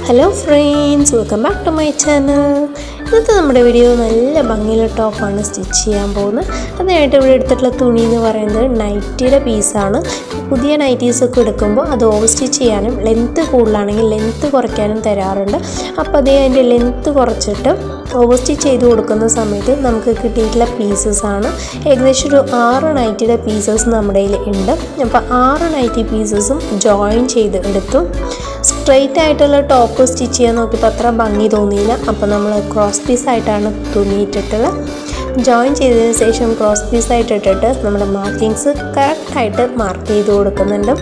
Hello friends, welcome back to my channel. ഇന്നത്തെ നമ്മുടെ video നല്ല ഭംഗിയുള്ള ടോപ്പാണ് സ്റ്റിച്ച് ചെയ്യാൻ പോകുന്നത്. അതിനായിട്ട് ഇവിടെ എടുത്തിട്ടുള്ള തുണി എന്ന് പറയുന്നത് നൈറ്റിയുടെ പീസാണ്. പുതിയ നൈറ്റീസൊക്കെ എടുക്കുമ്പോൾ അത് ഓവർ സ്റ്റിച്ച് ചെയ്യാനും ലെങ്ത്ത് കൂടുതലാണെങ്കിൽ ലെങ്ത്ത് കുറയ്ക്കാനും തരാറുണ്ട്. അപ്പോൾ അതിൻ്റെ ലെങ്ത്ത് കുറച്ചിട്ട് ഓവർ സ്റ്റിച്ച് ചെയ്ത് കൊടുക്കുന്ന സമയത്ത് നമുക്ക് കിട്ടിയിട്ടുള്ള പീസസാണ്. ഏകദേശം ഒരു 6 നൈറ്റിയുടെ പീസസ് നമ്മുടെ കയ്യിൽ ഉണ്ട്. അപ്പോൾ 6 നൈറ്റി പീസസും ജോയിൻ ചെയ്ത് എടുത്തു. സ്ട്രെയിറ്റ് ആയിട്ടുള്ള ടോപ്പ് സ്റ്റിച്ച് ചെയ്യാൻ നോക്കിയപ്പോൾ അത്ര ഭംഗി തോന്നിയില്ല. അപ്പോൾ നമ്മൾ ക്രോസ് പീസായിട്ടാണ് തുണിയിട്ടിട്ടുള്ളത്. ജോയിൻ ചെയ്തതിന് ശേഷം ക്രോസ് പീസായിട്ട് ഇട്ടിട്ട് നമ്മുടെ മാർക്കിങ്സ് കറക്റ്റായിട്ട് മാർക്ക് ചെയ്ത് കൊടുക്കുന്നുണ്ട്.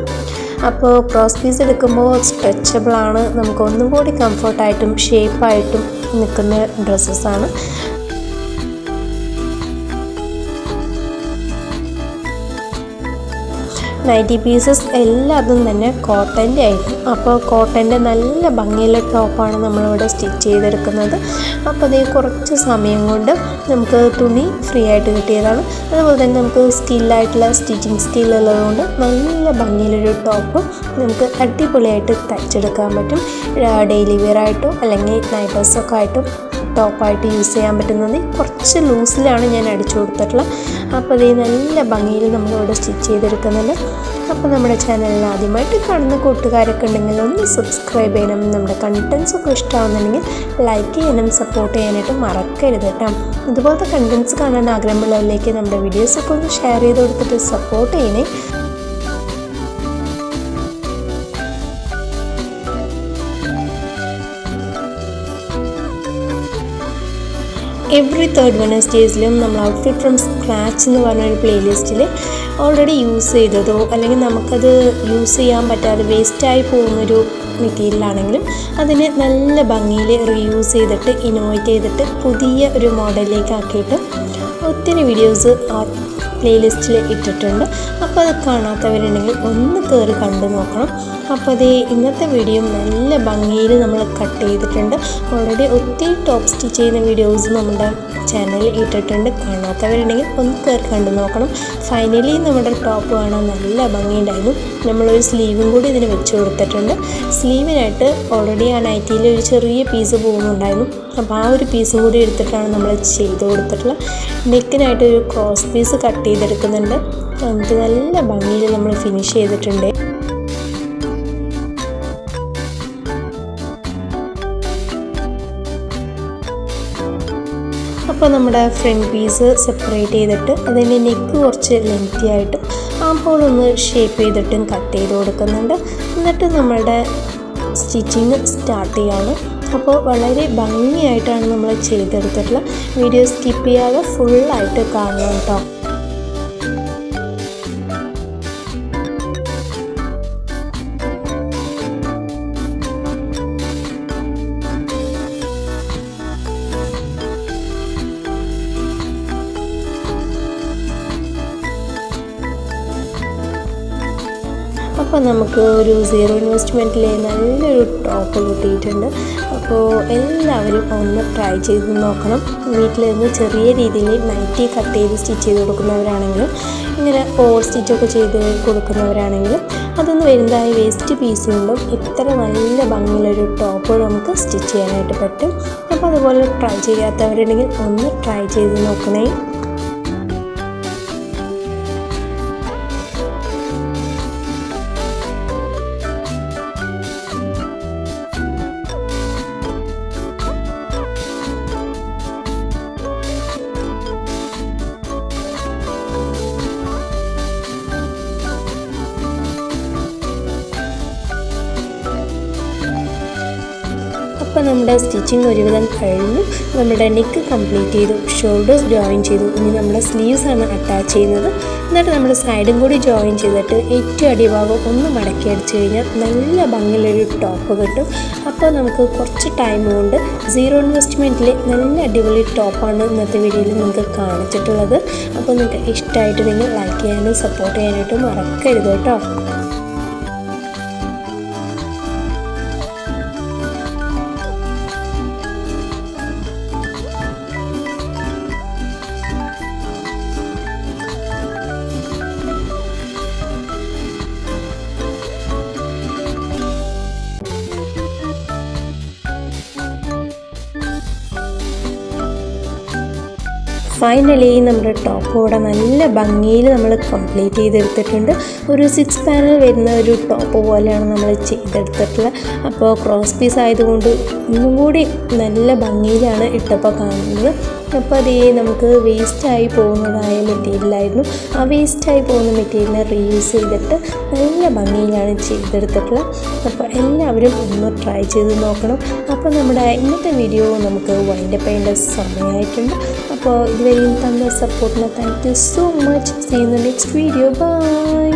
അപ്പോൾ ക്രോസ് പീസ് എടുക്കുമ്പോൾ സ്ട്രെച്ചബിളാണ്, നമുക്ക് ഒന്നും കൂടി കംഫർട്ടായിട്ടും ഷേപ്പായിട്ടും നിൽക്കുന്ന ഡ്രസ്സസ്സാണ്. നൈറ്റി പീസസ് എല്ലാതും തന്നെ കോട്ടൻ്റെ ആയിരുന്നു. അപ്പോൾ കോട്ടൻ്റെ നല്ല ഭംഗിയുള്ള ടോപ്പാണ് നമ്മളിവിടെ സ്റ്റിച്ച് ചെയ്തെടുക്കുന്നത്. അപ്പോൾ അതേ കുറച്ച് സമയം കൊണ്ട് നമുക്ക് തുണി ഫ്രീ ആയിട്ട് കിട്ടിയതാണ്. അതുപോലെ തന്നെ നമുക്ക് സ്കില്ലായിട്ടുള്ള സ്റ്റിച്ചിങ് സ്കില്ലുള്ളതുകൊണ്ട് നല്ല ഭംഗിയിലൊരു ടോപ്പ് നമുക്ക് അടിപൊളിയായിട്ട് തയ്ച്ചെടുക്കാൻ പറ്റും. ഡെയിലി വെയർ ആയിട്ടോ അല്ലെങ്കിൽ നൈറ്റ് ഡ്രസ്സൊക്കെ ആയിട്ടും ടോപ്പായിട്ട് യൂസ് ചെയ്യാൻ പറ്റുന്നത്. കുറച്ച് ലൂസിലാണ് ഞാൻ അടിച്ചു കൊടുത്തിട്ടുള്ളത്. അപ്പോൾ അതേ നല്ല ഭംഗിയിൽ നമ്മളിവിടെ സ്റ്റിച്ച് ചെയ്തെടുക്കുന്നുണ്ട്. അപ്പോൾ നമ്മുടെ ചാനലിൽ ആദ്യമായിട്ട് കാണുന്ന കൂട്ടുകാരൊക്കെ ഉണ്ടെങ്കിൽ ഒന്ന് സബ്സ്ക്രൈബ് ചെയ്യണം. നമ്മുടെ കണ്ടൻസൊക്കെ ഇഷ്ടമാകുന്നുണ്ടെങ്കിൽ ലൈക്ക് ചെയ്യാനും സപ്പോർട്ട് ചെയ്യാനായിട്ട് മറക്കരുത് കേട്ടോ. ഇതുപോലത്തെ കണ്ടൻസ് കാണാൻ ആഗ്രഹമുള്ളവരിലേക്ക് നമ്മുടെ വീഡിയോസൊക്കെ ഒന്ന് ഷെയർ ചെയ്ത് കൊടുത്തിട്ട് സപ്പോർട്ട് ചെയ്യണേ. എവറി തേർഡ് വെനസ്ഡേസിലും നമ്മൾ ഔട്ട്ഫിറ്റ് ഫ്രം സ്ക്രാച്ച് എന്ന് പറഞ്ഞൊരു പ്ലേലിസ്റ്റിൽ ഓൾറെഡി യൂസ് ചെയ്തതോ അല്ലെങ്കിൽ നമുക്കത് യൂസ് ചെയ്യാൻ പറ്റാതെ വേസ്റ്റായി പോകുന്നൊരു മെറ്റീരിയലാണെങ്കിലും അതിന് നല്ല ഭംഗിയിൽ റീയൂസ് ചെയ്തിട്ട് ഇന്നോവേറ്റ് ചെയ്തിട്ട് പുതിയ ഒരു മോഡലിലേക്ക് ആക്കിയിട്ട് ഒത്തിരി വീഡിയോസ് ആ പ്ലേലിസ്റ്റിൽ ഇട്ടിട്ടുണ്ട്. അപ്പോൾ അത് കാണാത്തവരുണ്ടെങ്കിൽ ഒന്ന് കയറി കണ്ടു നോക്കണം. അപ്പോൾ അത് ഇന്നത്തെ വീഡിയോ നല്ല ഭംഗിയിൽ നമ്മൾ കട്ട് ചെയ്തിട്ടുണ്ട്. ഓൾറെഡി ഒത്തിരി ടോപ്പ് സ്റ്റിച്ച് ചെയ്യുന്ന വീഡിയോസ് നമ്മുടെ ചാനലിൽ ഇട്ടിട്ടുണ്ട്. കാണാത്തവരുണ്ടെങ്കിൽ ഒന്ന് കയറി കണ്ടു നോക്കണം. ഫൈനലി നമ്മുടെ ടോപ്പ് കാണാൻ നല്ല ഭംഗിയുണ്ടായിരുന്നു. നമ്മളൊരു സ്ലീവും കൂടി ഇതിന് വെച്ച് കൊടുത്തിട്ടുണ്ട്. സ്ലീവിനായിട്ട് ഓൾറെഡി ആ നൈറ്റിയിൽ ഒരു ചെറിയ പീസ് പോകുന്നുണ്ടായിരുന്നു. അപ്പോൾ ആ ഒരു പീസും കൂടി എടുത്തിട്ടാണ് നമ്മൾ ചെയ്ത് കൊടുത്തിട്ടുള്ളത്. നെക്കിനായിട്ട് ഒരു ക്രോസ് പീസ് കട്ട് ചെയ്തെടുക്കുന്നുണ്ട്. അത് നല്ല ഭംഗിയിൽ നമ്മൾ ഫിനിഷ് ചെയ്തിട്ടുണ്ട്. അപ്പോൾ നമ്മുടെ ഫ്രണ്ട് പീസ് സെപ്പറേറ്റ് ചെയ്തിട്ട് അതിൻ്റെ നെക്ക് കുറച്ച് ലെങ്തി ആയിട്ട് അപ്പോൾ ഒന്ന് ഷേപ്പ് ചെയ്തിട്ടും കട്ട് ചെയ്ത് കൊടുക്കുന്നുണ്ട്. എന്നിട്ട് നമ്മളുടെ സ്റ്റിച്ചിങ് സ്റ്റാർട്ട് ചെയ്യാണ്. അപ്പോൾ വളരെ ഭംഗിയായിട്ടാണ് നമ്മൾ ചെയ്തെടുത്തിട്ടുള്ളത്. വീഡിയോ സ്കിപ്പ് ചെയ്യാതെ ഫുള്ളായിട്ട് കാണണം കേട്ടോ. അപ്പോൾ നമുക്ക് ഒരു സീറോ ഇൻവെസ്റ്റ്മെൻറ്റിൽ നല്ലൊരു ടോപ്പ് കിട്ടിയിട്ടുണ്ട്. അപ്പോൾ എല്ലാവരും ഒന്ന് ട്രൈ ചെയ്ത് നോക്കണം. വീട്ടിലിരുന്ന് ചെറിയ രീതിയിൽ നൈറ്റി കട്ട് ചെയ്ത് സ്റ്റിച്ച് ചെയ്ത് കൊടുക്കുന്നവരാണെങ്കിലും ഇങ്ങനെ ഓവർ സ്റ്റിച്ചൊക്കെ ചെയ്ത് കൊടുക്കുന്നവരാണെങ്കിലും അതൊന്ന് വലുതായ വേസ്റ്റ് പീസ് കൊണ്ടും ഇത്ര നല്ല ഭംഗിയുള്ളൊരു ടോപ്പ് നമുക്ക് സ്റ്റിച്ച് ചെയ്യാനായിട്ട് പറ്റും. അപ്പോൾ അതുപോലെ ട്രൈ ചെയ്യാത്തവരുണ്ടെങ്കിൽ ഒന്ന് ട്രൈ ചെയ്ത് നോക്കണേ. അപ്പോൾ നമ്മുടെ സ്റ്റിച്ചിങ് ഒരുവിധം കഴിഞ്ഞു. നമ്മുടെ നെക്ക് കംപ്ലീറ്റ് ചെയ്തു, ഷോൾഡേഴ്സ് ജോയിൻ ചെയ്തു. ഇനി നമ്മുടെ സ്ലീവ്സാണ് അറ്റാച്ച് ചെയ്യുന്നത്. എന്നിട്ട് നമ്മൾ സൈഡും കൂടി ജോയിൻ ചെയ്തിട്ട് ഏറ്റവും അടിഭാഗം ഒന്ന് മടക്കി അടിച്ചു കഴിഞ്ഞാൽ നല്ല ഭംഗിയുള്ളൊരു ടോപ്പ് കിട്ടും. അപ്പോൾ നമുക്ക് കുറച്ച് ടൈം കൊണ്ട് സീറോ ഇൻവെസ്റ്റ്മെൻറ്റിൽ നല്ല അടിപൊളി ടോപ്പാണ് ഇന്നത്തെ വീഡിയോയിൽ നിങ്ങൾക്ക് കാണിച്ചിട്ടുള്ളത്. അപ്പോൾ നിങ്ങൾക്ക് ഇഷ്ടമായിട്ടുണ്ടെങ്കിൽ ലൈക്ക് ചെയ്യാനും സപ്പോർട്ട് ചെയ്യാനായിട്ടും മറക്കരുത് കേട്ടോ. ഫൈനലി നമ്മുടെ ടോപ്പ് ഇവിടെ നല്ല ഭംഗിയിൽ നമ്മൾ കംപ്ലീറ്റ് ചെയ്തെടുത്തിട്ടുണ്ട്. ഒരു 6 പാനൽ വരുന്ന ഒരു ടോപ്പ് പോലെയാണ് നമ്മൾ ചെയ്തെടുത്തിട്ടുള്ളത്. അപ്പോൾ ക്രോസ് പീസ് ആയതുകൊണ്ട് ഒന്നും കൂടി നല്ല ഭംഗിയിലാണ് ഇട്ടപ്പോൾ കാണുന്നത്. അപ്പോൾ അതേ നമുക്ക് വേസ്റ്റായി പോകുന്നതായ മെറ്റീരിയലായിരുന്നു. ആ വേസ്റ്റായി പോകുന്ന മെറ്റീരിയലിനെ റീയൂസ് ചെയ്തിട്ട് നല്ല ഭംഗിയിലാണ് ചെയ്തെടുത്തിട്ടുള്ളത്. അപ്പോൾ എല്ലാവരും ഒന്ന് ട്രൈ ചെയ്ത് നോക്കണം. അപ്പോൾ നമ്മുടെ ഇന്നത്തെ വീഡിയോ നമുക്ക് വൈൻഡപ്പ് ചെയ്യേണ്ട സമയമായിട്ടുണ്ട്. അപ്പോൾ ഇതുവരെയും തന്ന സപ്പോർട്ടിന് thank you so much. See in the next video. By.